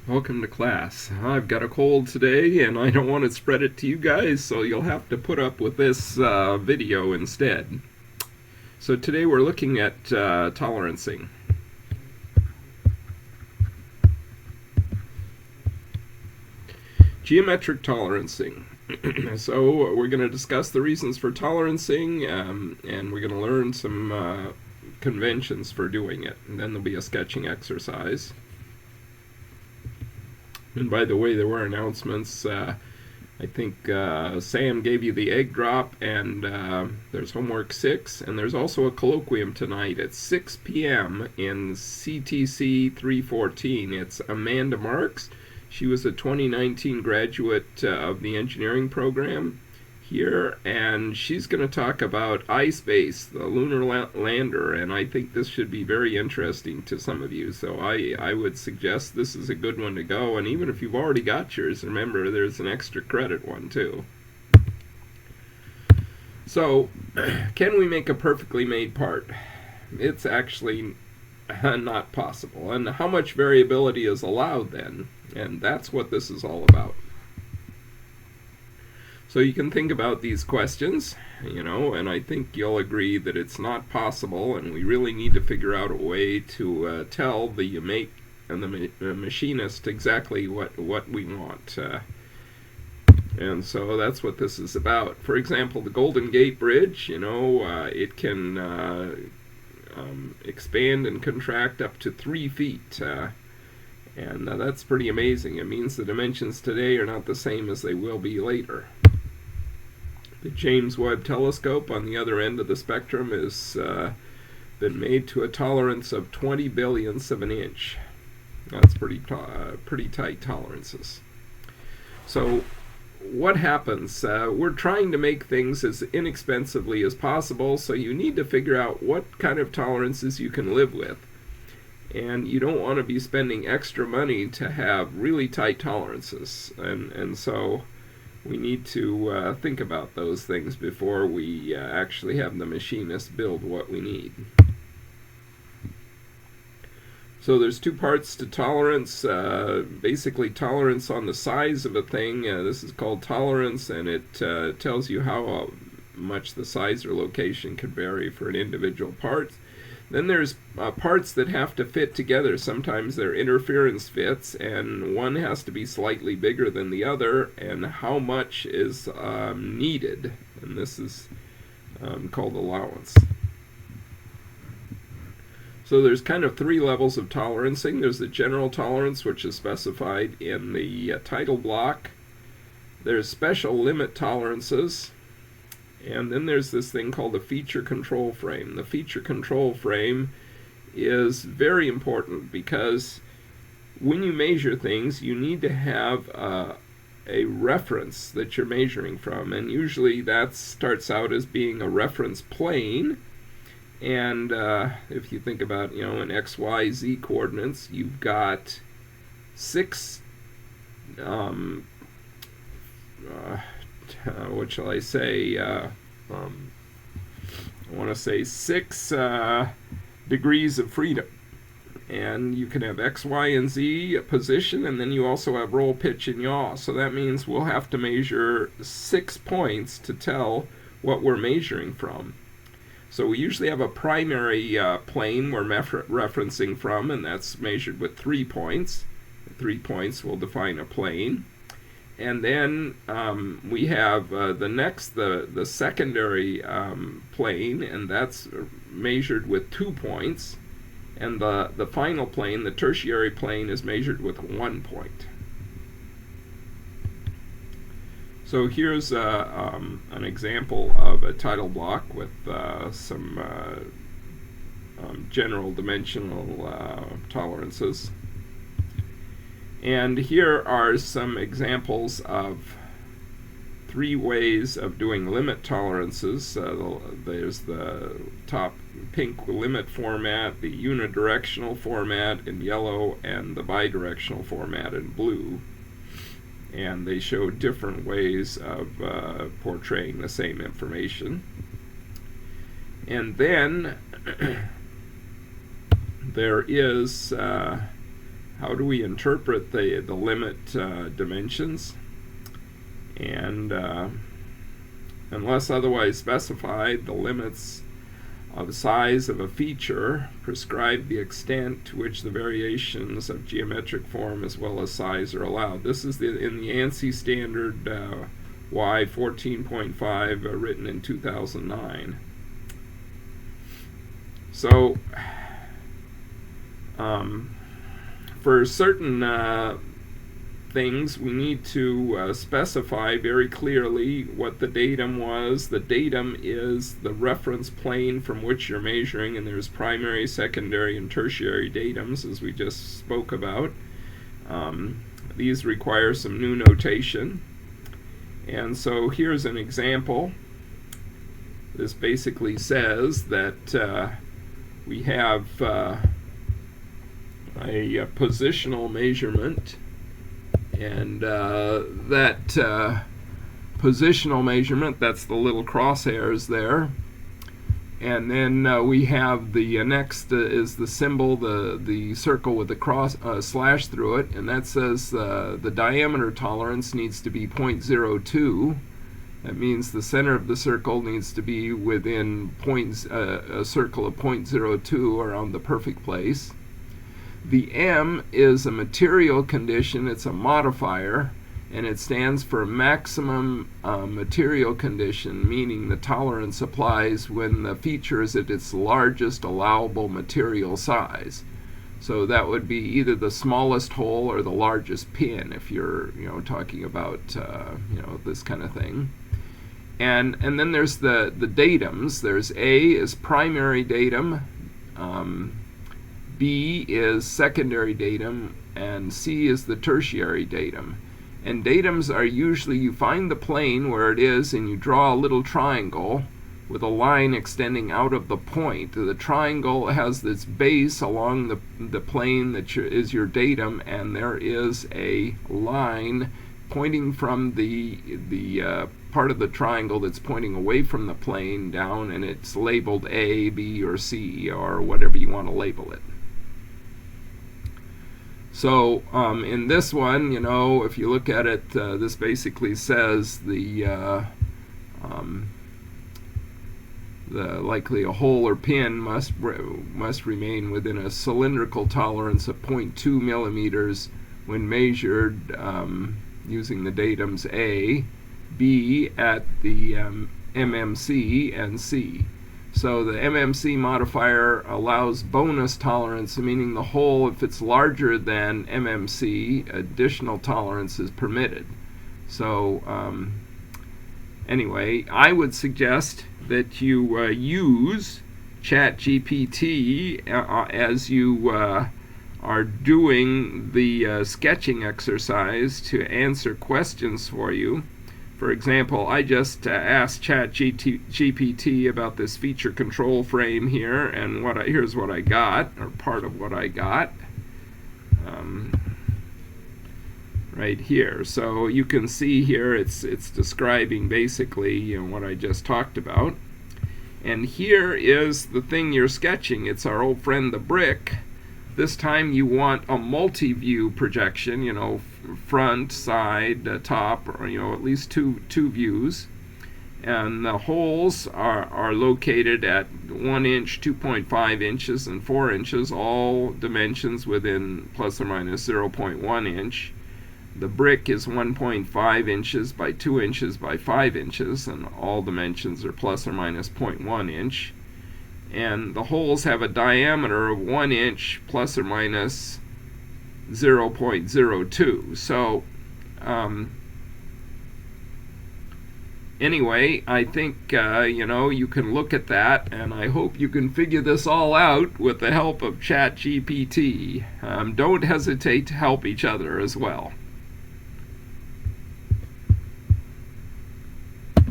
Welcome to class. I've got a cold today and I don't want to spread it to you guys, so you'll have to put up with this video instead. So today we're looking at tolerancing. Geometric tolerancing. So we're going to discuss the reasons for tolerancing, and we're going to learn some conventions for doing it. And then there'll be a sketching exercise. And by the way, there were announcements. I think Sam gave you the egg drop, and there's homework 6, and there's also a colloquium tonight at 6 p.m. in CTC 314. It's Amanda Marks. She was a 2019 graduate of the engineering program here, and she's going to talk about iSpace, the lunar lander, and I think this should be very interesting to some of you. So I would suggest this is a good one to go, and even if you've already got yours, remember there's an extra credit one too. So, can we make a perfectly made part? It's actually not possible. And how much variability is allowed then? And that's what this is all about. So you can think about these questions, and I think you'll agree that it's not possible, and we really need to figure out a way to tell the make and the machinist exactly what we want. And so that's what this is about. For example, the Golden Gate Bridge, it can expand and contract up to 3 feet. And that's pretty amazing. It means the dimensions today are not the same as they will be later. The James Webb Telescope on the other end of the spectrum has been made to a tolerance of 20 billionths of an inch. That's pretty tight tolerances. So what happens? We're trying to make things as inexpensively as possible, so you need to figure out what kind of tolerances you can live with. And you don't want to be spending extra money to have really tight tolerances. And so we need to think about those things before we actually have the machinist build what we need. So there's 2 parts to tolerance. Basically tolerance on the size of a thing. This is called tolerance, and it tells you how much the size or location can vary for an individual part. Then there's parts that have to fit together. Sometimes they're interference fits, and one has to be slightly bigger than the other, and how much is needed. And this is called allowance. So there's kind of 3 levels of tolerancing. There's the general tolerance, which is specified in the title block. There's special limit tolerances. And then there's this thing called the feature control frame. The feature control frame is very important because when you measure things, you need to have a reference that you're measuring from. And usually that starts out as being a reference plane. And if you think about, in X, Y, Z coordinates, you've got 6 what shall I say? I want to say 6 degrees of freedom. And you can have X, Y, and Z position, and then you also have roll, pitch, and yaw. So that means we'll have to measure 6 points to tell what we're measuring from. So we usually have a primary plane we're referencing from, and that's measured with 3 points. 3 points will define a plane. And then we have the secondary plane, and that's measured with 2 points. And the final plane, the tertiary plane, is measured with 1 point. So here's an example of a title block with some general dimensional tolerances. And here are some examples of 3 ways of doing limit tolerances. There's the top pink limit format, the unidirectional format in yellow, and the bidirectional format in blue. And they show different ways of portraying the same information. And then there is how do we interpret the limit dimensions? And unless otherwise specified, the limits of size of a feature prescribe the extent to which the variations of geometric form as well as size are allowed. This is in the ANSI standard Y 14.5 written in 2009. So for certain things, we need to specify very clearly what the datum was. The datum is the reference plane from which you're measuring, and there's primary, secondary, and tertiary datums, as we just spoke about. These require some new notation. And so here's an example. This basically says that we have a positional measurement, and that positional measurement, that's the little crosshairs there. And then we have the next is the symbol, the circle with the cross slash through it, and that says the diameter tolerance needs to be 0.02. That means the center of the circle needs to be within a circle of 0.02 around the perfect place. The M is a material condition, it's a modifier, and it stands for maximum material condition, meaning the tolerance applies when the feature is at its largest allowable material size. So that would be either the smallest hole or the largest pin, if you're talking about this kind of thing. And then there's the datums. There's A is primary datum, B is secondary datum, and C is the tertiary datum. And datums are usually, you find the plane where it is and you draw a little triangle with a line extending out of the point. The triangle has this base along the plane that is your datum, and there is a line pointing from the part of the triangle that's pointing away from the plane down, and it's labeled A, B, or C, or whatever you want to label it. So in this one, if you look at it, this basically says likely a hole or pin must remain within a cylindrical tolerance of 0.2 millimeters when measured using the datums A, B at the MMC, and C. So the MMC modifier allows bonus tolerance, meaning the hole, if it's larger than MMC, additional tolerance is permitted. So anyway, I would suggest that you use ChatGPT as you are doing the sketching exercise to answer questions for you. For example, I just asked ChatGPT about this feature control frame here, and here's what I got, or part of what I got, right here. So you can see here it's describing basically what I just talked about. And here is the thing you're sketching. It's our old friend the brick. This time you want a multi-view projection, front, side, top, or at least two views. And the holes are located at 1 inch, 2.5 inches, and 4 inches, all dimensions within plus or minus 0.1 inch. The brick is 1.5 inches by 2 inches by 5 inches, and all dimensions are plus or minus 0.1 inch. And the holes have a diameter of 1 inch plus or minus 0.02. So anyway, I think you can look at that, and I hope you can figure this all out with the help of ChatGPT. Don't hesitate to help each other as well.